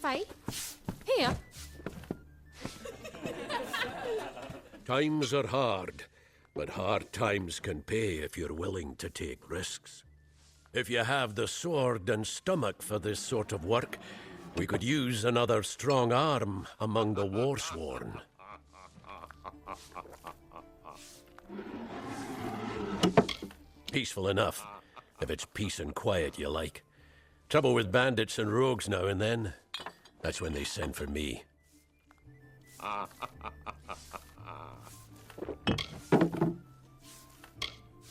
Fight? Here. Times are hard, but hard times can pay if you're willing to take risks. If you have the sword and stomach for this sort of work, we could use another strong arm among the warsworn. Peaceful enough, if it's peace and quiet you like. Trouble with bandits and rogues now and then, that's when they send for me.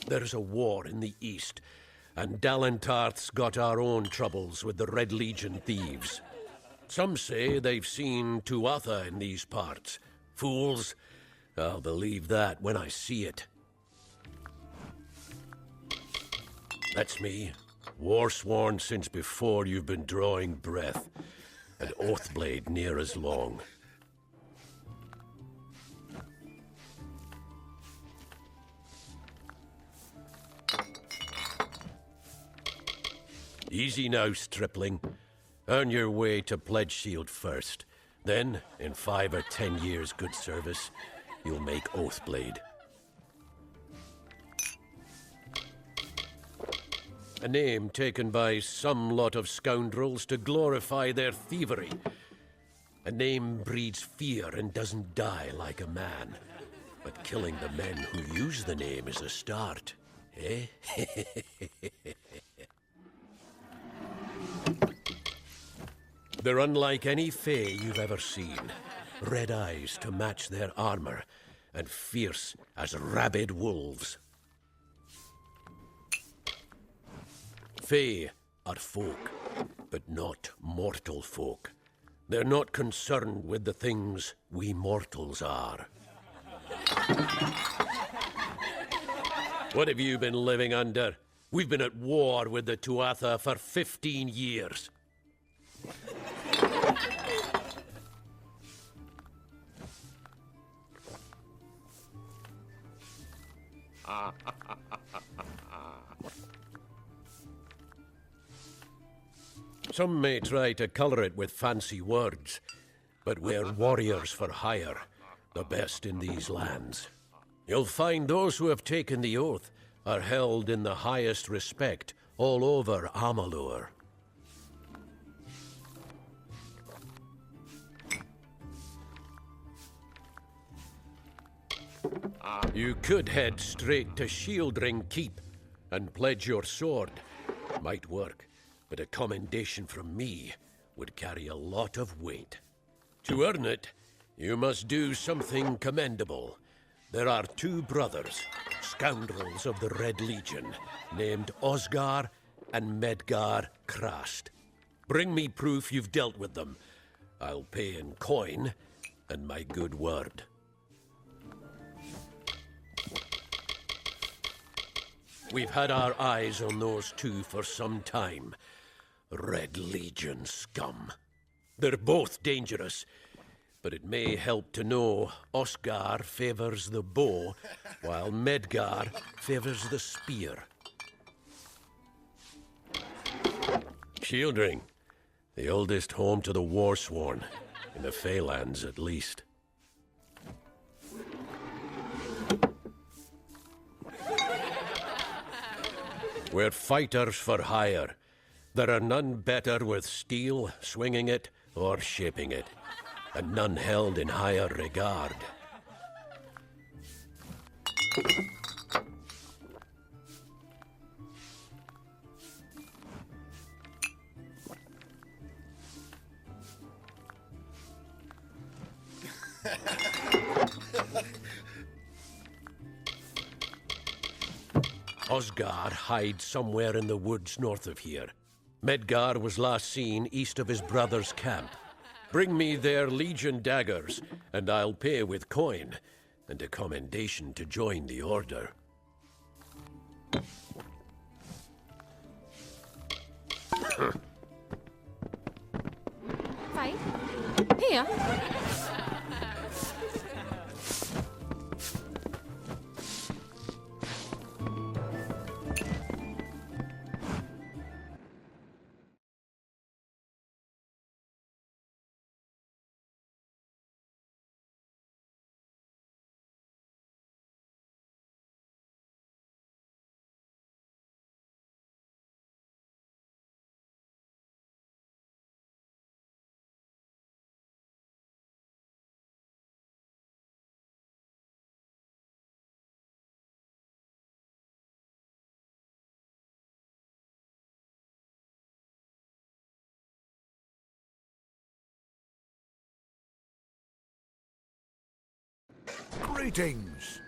There's a war in the east, and Dalentarth's got our own troubles with the Red Legion thieves. Some say they've seen Tuatha in these parts. Fools, I'll believe that when I see it. That's me, war-sworn since before you've been drawing breath, and Oathblade near as long. Easy now, stripling. Earn your way to Pledge Shield first. Then, in 5 or 10 years' good service, you'll make Oathblade. A name taken by some lot of scoundrels to glorify their thievery. A name breeds fear and doesn't die like a man. But killing the men who use the name is a start, eh? They're unlike any Fae you've ever seen. Red eyes to match their armor, and fierce as rabid wolves. Fae are folk, but not mortal folk. They're not concerned with the things we mortals are. What have you been living under? We've been at war with the Tuatha for 15 years. Some may try to color it with fancy words, but we're warriors for hire, the best in these lands. You'll find those who have taken the oath are held in the highest respect all over Amalur. You could head straight to Shieldring Keep and pledge your sword. Might work, but a commendation from me would carry a lot of weight. To earn it, you must do something commendable. There are 2 brothers, scoundrels of the Red Legion, named Osgar and Medgar Krast. Bring me proof you've dealt with them. I'll pay in coin and my good word. We've had our eyes on those 2 for some time. Red Legion scum. They're both dangerous, but it may help to know Oscar favors the bow, while Medgar favors the spear. Shieldring, the oldest home to the Warsworn, in the Feylands at least. We're fighters for hire. There are none better with steel, swinging it, or shaping it, and none held in higher regard. Osgar hides somewhere in the woods north of here. Medgar was last seen east of his brother's camp. Bring me their Legion daggers, and I'll pay with coin, and a commendation to join the order. Fight? Here. Greetings.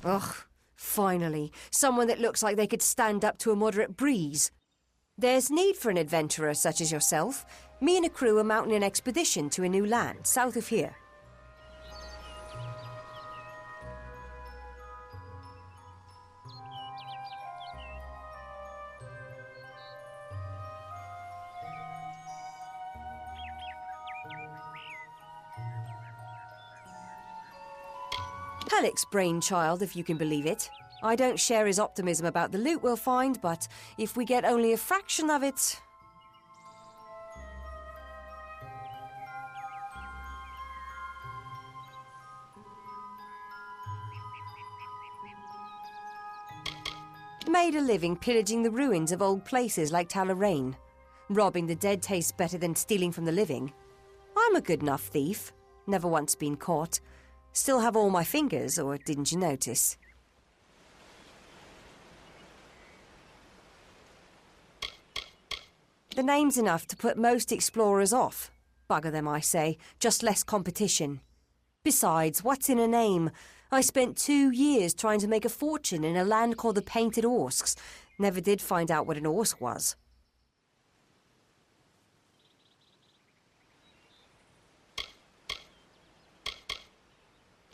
Ugh, finally, someone that looks like they could stand up to a moderate breeze. There's need for an adventurer such as yourself. Me and a crew are mounting an expedition to a new land, south of here. Halleck's brainchild, if you can believe it. I don't share his optimism about the loot we'll find, but if we get only a fraction of it... Made a living pillaging the ruins of old places like Talarain. Robbing the dead tastes better than stealing from the living. I'm a good enough thief. Never once been caught. Still have all my fingers, or didn't you notice? The name's enough to put most explorers off. Bugger them, I say. Just less competition. Besides, what's in a name? I spent 2 years trying to make a fortune in a land called the Painted Orsks. Never did find out what an Orsk was.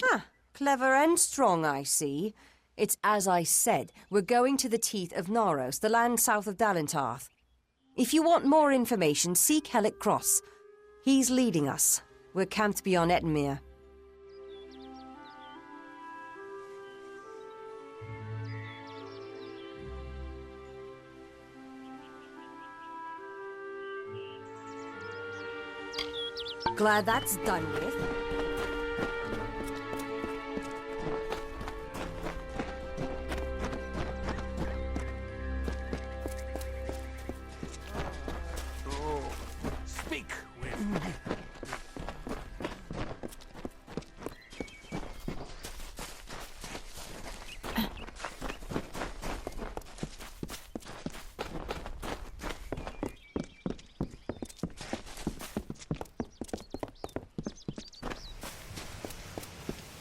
Ah, clever and strong, I see. It's as I said, we're going to the teeth of Naros, the land south of Dalentarth. If you want more information, seek Halleck Cross. He's leading us. We're camped beyond Ettenmere. Glad that's done with. Speak with me.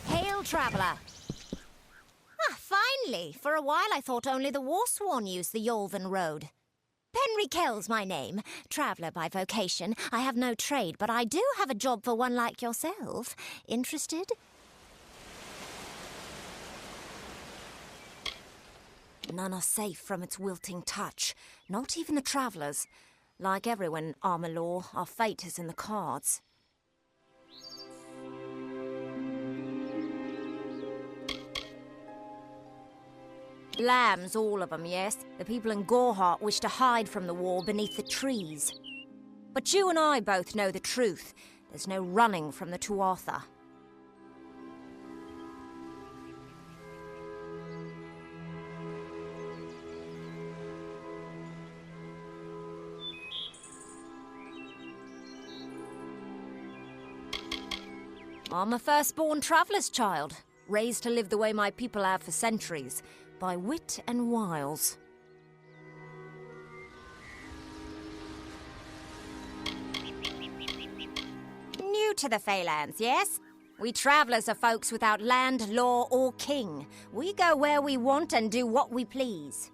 Hail, traveller. Finally. For a while I thought only the Warsworn used the Yolven Road. Penry Kell's my name. Traveller by vocation. I have no trade, but I do have a job for one like yourself. Interested? None are safe from its wilting touch. Not even the travellers. Like everyone in Amalur, our fate is in the cards. Lambs, all of them, yes. The people in Gorhart wish to hide from the war beneath the trees. But you and I both know the truth. There's no running from the Tuatha. I'm a firstborn traveller's child, raised to live the way my people have for centuries, by wit and wiles. New to the Feylands, yes? We travellers are folks without land, law or king. We go where we want and do what we please.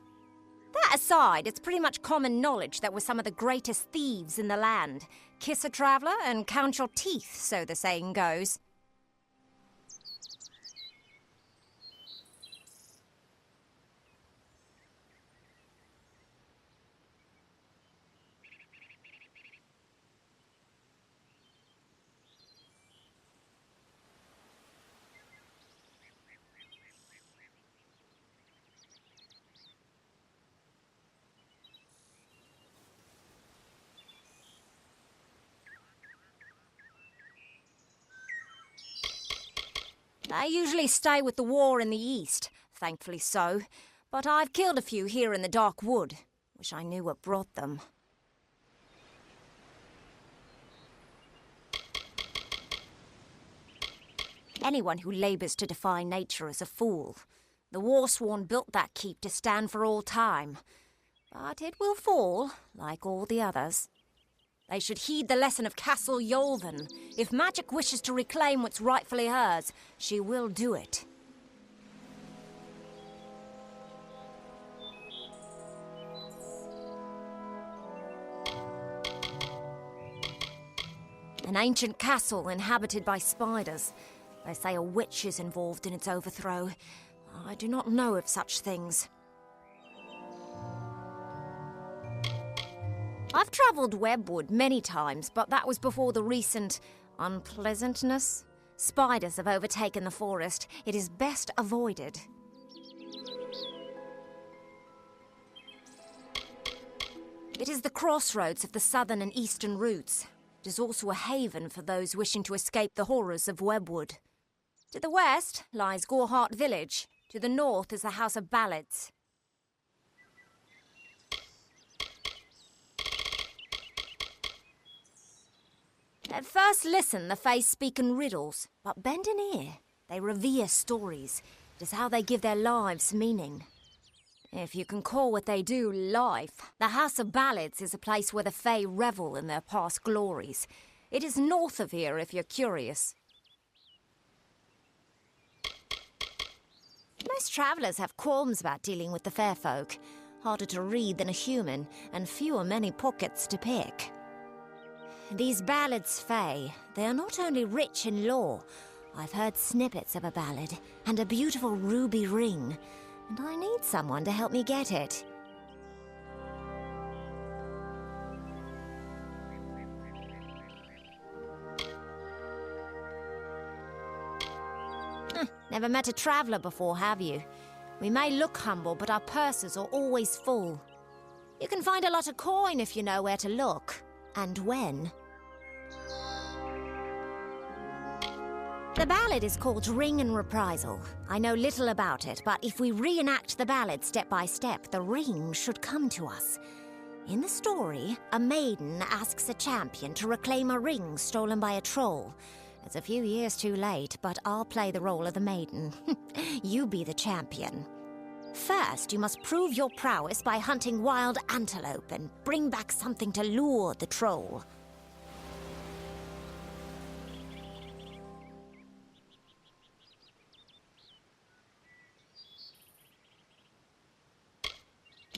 That aside, it's pretty much common knowledge that we're some of the greatest thieves in the land. Kiss a traveller and count your teeth, so the saying goes. I usually stay with the war in the east, thankfully so. But I've killed a few here in the Dark Wood. Wish I knew what brought them. Anyone who labours to defy nature is a fool. The Warsworn built that keep to stand for all time. But it will fall, like all the others. They should heed the lesson of Castle Yolven. If magic wishes to reclaim what's rightfully hers, she will do it. An ancient castle inhabited by spiders. They say a witch is involved in its overthrow. I do not know of such things. I've travelled Webwood many times, but that was before the recent unpleasantness. Spiders have overtaken the forest. It is best avoided. It is the crossroads of the southern and eastern routes. It is also a haven for those wishing to escape the horrors of Webwood. To the west lies Gorhart village. To the north is the House of Ballads. At first listen, the Fae speak in riddles, but bend an ear. They revere stories. It is how they give their lives meaning. If you can call what they do life, the House of Ballads is a place where the Fae revel in their past glories. It is north of here if you're curious. Most travellers have qualms about dealing with the fair folk. Harder to read than a human, and fewer many pockets to pick. These ballads, Fae, they are not only rich in lore. I've heard snippets of a ballad, and a beautiful ruby ring, and I need someone to help me get it. Never met a traveller before, have you? We may look humble, but our purses are always full. You can find a lot of coin if you know where to look. And when? The ballad is called Ring and Reprisal. I know little about it, but if we reenact the ballad step by step, the ring should come to us. In the story, a maiden asks a champion to reclaim a ring stolen by a troll. It's a few years too late, but I'll play the role of the maiden. You be the champion. First, you must prove your prowess by hunting wild antelope and bring back something to lure the troll.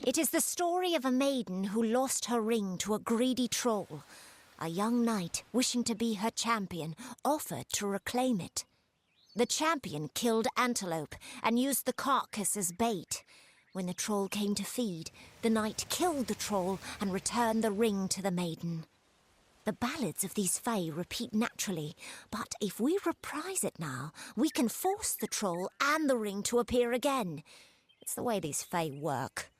It is the story of a maiden who lost her ring to a greedy troll. A young knight, wishing to be her champion, offered to reclaim it. The champion killed antelope and used the carcass as bait. When the troll came to feed, the knight killed the troll and returned the ring to the maiden. The ballads of these fae repeat naturally, but if we reprise it now, we can force the troll and the ring to appear again. It's the way these fae work.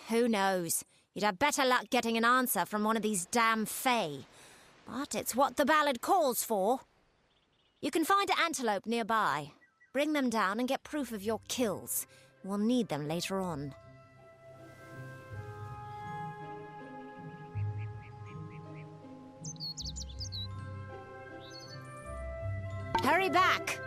Who knows? You'd have better luck getting an answer from one of these damn fae. But it's what the ballad calls for. You can find antelope nearby. Bring them down and get proof of your kills. We'll need them later on. Hurry back!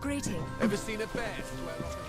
Greeting. Ever seen a bear swell off